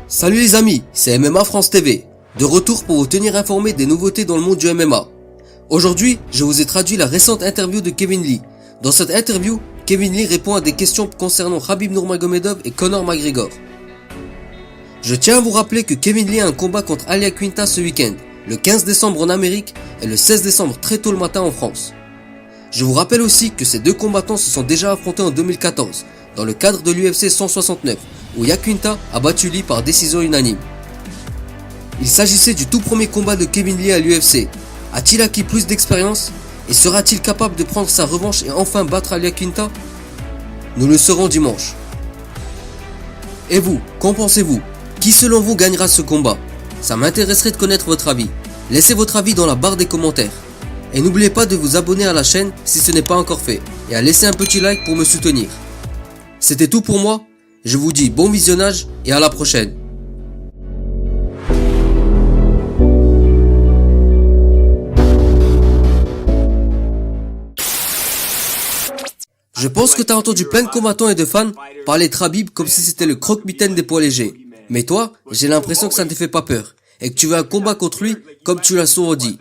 Salut les amis, c'est MMA France TV, de retour pour vous tenir informé des nouveautés dans le monde du MMA. Aujourd'hui, je vous ai traduit la récente interview de Kevin Lee. Dans cette interview, Kevin Lee répond à des questions concernant Khabib Nurmagomedov et Conor McGregor. Je tiens à vous rappeler que Kevin Lee a un combat contre Al Iaquinta ce week-end, le 15 décembre en Amérique et le 16 décembre très tôt le matin en France. Je vous rappelle aussi que ces deux combattants se sont déjà affrontés en 2014, dans le cadre de l'UFC 169, où Iaquinta a battu Lee par décision unanime. Il s'agissait du tout premier combat de Kevin Lee à l'UFC. A-t-il acquis plus d'expérience et sera-t-il capable de prendre sa revanche et enfin battre Al Iaquinta? Nous le saurons dimanche. Et vous, qu'en pensez-vous? Qui selon vous gagnera ce combat? Ça m'intéresserait de connaître votre avis. Laissez votre avis dans la barre des commentaires. Et n'oubliez pas de vous abonner à la chaîne si ce n'est pas encore fait, et à laisser un petit like pour me soutenir. C'était tout pour moi, je vous dis bon visionnage et à la prochaine. Je pense que tu as entendu plein de combattants et de fans parler de Khabib comme si c'était le croque-mitaine des poids légers. Mais toi, j'ai l'impression que ça ne te fait pas peur, et que tu veux un combat contre lui comme tu l'as souvent dit.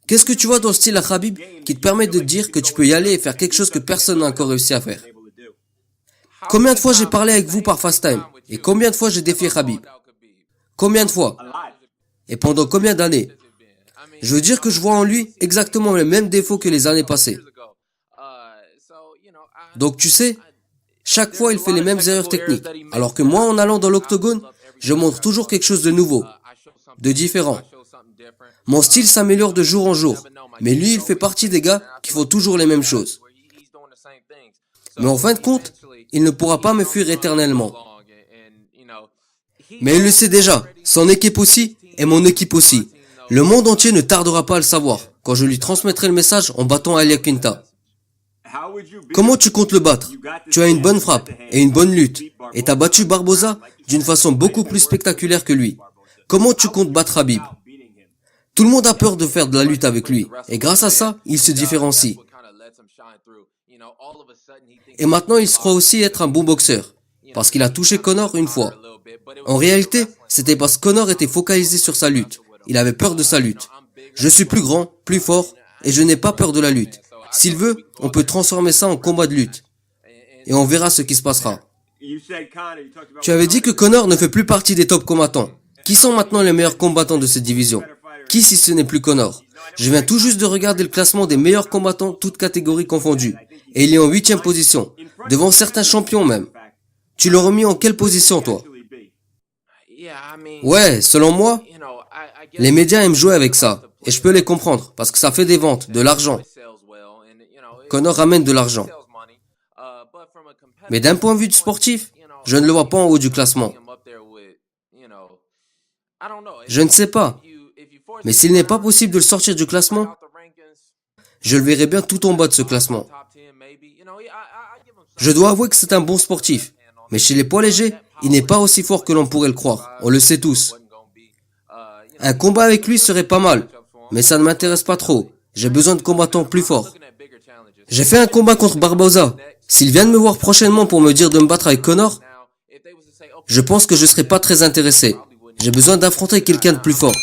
Qu'est-ce que tu vois dans le style à Khabib qui te permet de te dire que tu peux y aller et faire quelque chose que personne n'a encore réussi à faire? Combien de fois j'ai parlé avec vous par FaceTime? Et combien de fois j'ai défié Khabib? Combien de fois? Et pendant combien d'années? Je veux dire que je vois en lui exactement les mêmes défauts que les années passées. Donc tu sais, chaque fois il fait les mêmes erreurs techniques, alors que moi en allant dans l'octogone, je montre toujours quelque chose de nouveau, de différent. Mon style s'améliore de jour en jour, mais lui il fait partie des gars qui font toujours les mêmes choses. Mais en fin de compte, il ne pourra pas me fuir éternellement. Mais il le sait déjà, son équipe aussi, et mon équipe aussi. Le monde entier ne tardera pas à le savoir, quand je lui transmettrai le message en battant Al Iaquinta. Comment tu comptes le battre? Tu as une bonne frappe et une bonne lutte, et t'as battu Barboza d'une façon beaucoup plus spectaculaire que lui. Comment tu comptes battre Khabib? Tout le monde a peur de faire de la lutte avec lui, et grâce à ça, il se différencie. Et maintenant, il se croit aussi être un bon boxeur, parce qu'il a touché Conor une fois. En réalité, c'était parce que Conor était focalisé sur sa lutte. Il avait peur de sa lutte. Je suis plus grand, plus fort, et je n'ai pas peur de la lutte. S'il veut, on peut transformer ça en combat de lutte. Et on verra ce qui se passera. Tu avais dit que Conor ne fait plus partie des top combattants. Qui sont maintenant les meilleurs combattants de cette division? Qui si ce n'est plus Conor? Je viens tout juste de regarder le classement des meilleurs combattants, toutes catégories confondues. Et il est en 8e position, devant certains champions même. Tu l'aurais mis en quelle position, toi? Ouais, selon moi, les médias aiment jouer avec ça. Et je peux les comprendre, parce que ça fait des ventes, de l'argent. Conor ramène de l'argent. Mais d'un point de vue sportif, je ne le vois pas en haut du classement. Je ne sais pas. Mais s'il n'est pas possible de le sortir du classement, je le verrai bien tout en bas de ce classement. Je dois avouer que c'est un bon sportif. Mais chez les poids légers, il n'est pas aussi fort que l'on pourrait le croire. On le sait tous. Un combat avec lui serait pas mal. Mais ça ne m'intéresse pas trop. J'ai besoin de combattants plus forts. J'ai fait un combat contre Barboza. S'il vient de me voir prochainement pour me dire de me battre avec Conor, je pense que je serai pas très intéressé. J'ai besoin d'affronter quelqu'un de plus fort.